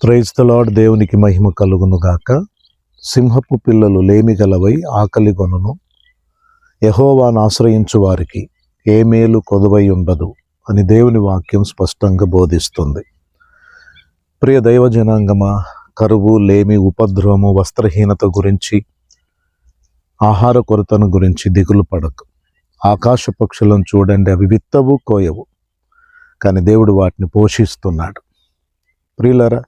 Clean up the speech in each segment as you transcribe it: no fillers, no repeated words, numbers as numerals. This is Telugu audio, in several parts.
Praise the lord. దేవునికి మహిమ కలుగును గాక. సింహపు పిల్లలు లేమిగలవై ఆకలి గొనును, యెహోవాను ఆశ్రయించు వారికి ఏ మేలు కొదువై ఉండదు అని దేవుని వాక్యం స్పష్టంగా బోధిస్తుంది. ప్రియ దైవ జనాంగమా, కరువు, లేమి, ఉపద్రవము, వస్త్రహీనత గురించి, ఆహార కొరతను గురించి దిగులు పడకు. ఆకాశ పక్షులను చూడండి, అవి విత్తవు, కోయవు, కానీ దేవుడు వాటిని పోషిస్తున్నాడు. ప్రియులారా,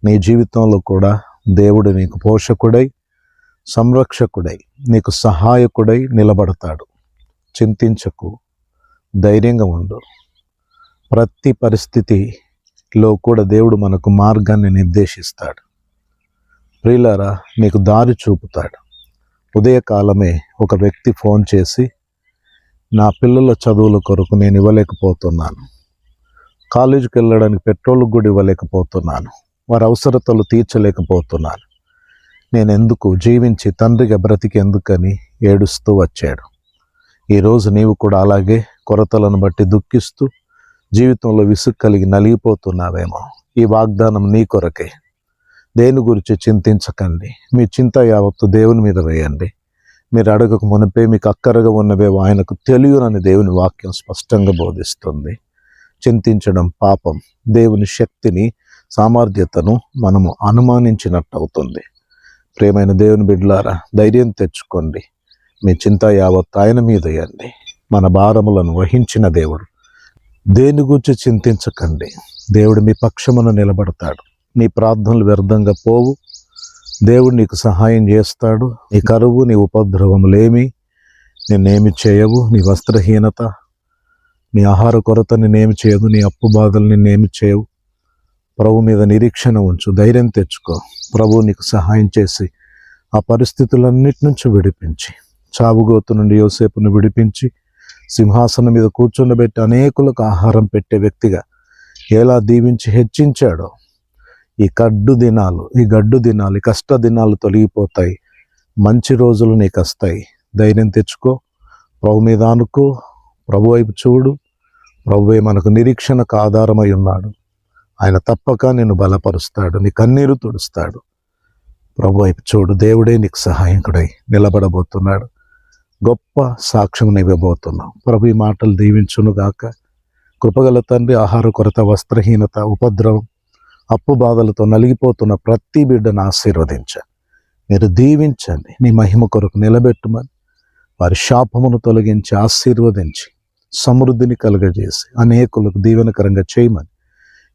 నీ జీవితంలో కూడా దేవుడు నీకు పోషకుడై, సంరక్షకుడై, నీకు సహాయకుడై నిలబడతాడు. చింతించకు, ధైర్యంగా ఉండు. ప్రతి పరిస్థితిలో కూడా దేవుడు మనకు మార్గాన్ని నిర్దేశిస్తాడు. ప్రియులారా, నీకు దారి చూపుతాడు. ఉదయకాలమే ఒక వ్యక్తి ఫోన్ చేసి, నా పిల్లల చదువుల కొరకు నేను ఇవ్వలేకపోతున్నాను, కాలేజీకి వెళ్ళడానికి పెట్రోల్ కూడా ఇవ్వలేకపోతున్నాను, వారి అవసరతలు తీర్చలేకపోతున్నాను, నేను ఎందుకు జీవించి తండ్రిగా బ్రతికి ఎందుకని ఏడుస్తూ వచ్చాడు. ఈరోజు నీవు కూడా అలాగే కొరతలను బట్టి దుఃఖిస్తూ జీవితంలో విసుగు కలిగి నలిగిపోతున్నావేమో. ఈ వాగ్దానం నీ కొరకే. దేని గురించి చింతించకండి. మీ చింత యావత్తు దేవుని మీద వేయండి. మీరు అడగక మునిపే మీకు అక్కరగా ఉన్నవేవో ఆయనకు తెలియనని దేవుని వాక్యం స్పష్టంగా బోధిస్తుంది. చింతించడం పాపం. దేవుని శక్తిని, సామర్థ్యతను మనము అనుమానించినట్టు అవుతుంది. ప్రియమైన దేవుని బిడ్డలారా, ధైర్యం తెచ్చుకోండి. మీ చింత యావత్ ఆయన మీద వేయండి. మన భారములను వహించిన దేవుడు. దేని గురించి చింతించకండి. దేవుడు మీ పక్షమున నిలబడతాడు. నీ ప్రార్థనలు వ్యర్థంగా పోవు. దేవుడు నీకు సహాయం చేస్తాడు. నీ కరువు, నీ ఉపద్రవములేమి నిన్నేమి చేయవు. నీ వస్త్రహీనత, నీ ఆహార కొరత నిన్నేమి చేయవు. నీ అప్పు బాధలు నిన్నేమి చేయవు. ప్రభు మీద నిరీక్షణ ఉంచు. ధైర్యం తెచ్చుకో. ప్రభు నీకు సహాయం చేసి ఆ పరిస్థితులన్నిటి నుంచి విడిపించి, చావుగోతు నుండి యోసేపును విడిపించి సింహాసనం మీద కూర్చుండబెట్టి అనేకులకు ఆహారం పెట్టే వ్యక్తిగా ఎలా దీవించి హెచ్చించాడో, ఈ గడ్డు దినాలు, ఈ కష్ట దినాలు తొలగిపోతాయి. మంచి రోజులు నీకు వస్తాయి. ధైర్యం తెచ్చుకో. ప్రభు మీద అనుకో. ప్రభు వైపు చూడు. ప్రభువే మనకు నిరీక్షణకు ఆధారమై ఉన్నాడు. ఆయన తప్పక నిన్ను బలపరుస్తాడు. నీ కన్నీరు తుడుస్తాడు. ప్రభు వైపు చూడు. దేవుడే నీకు సహాయకుడై నిలబడబోతున్నాడు. గొప్ప సాక్ష్యం ఇవ్వబోతున్నావు. ప్రభు ఈ మాటలు దీవించును గాక. కృపగల తండ్రి, ఆహార కొరత, వస్త్రహీనత, ఉపద్రవం, అప్పు బాధలతో నలిగిపోతున్న ప్రతి బిడ్డను ఆశీర్వదించండి. మీరు దీవించండి. నీ మహిమ కొరకు నిలబెట్టుమని, వారి శాపమును తొలగించి ఆశీర్వదించి సమృద్ధిని కలుగజేసి అనేకులకు దీవెనకరంగా చేయమని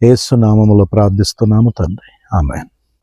యేసు నామములో ప్రార్థిస్తున్నాము తండ్రి. ఆమేన్.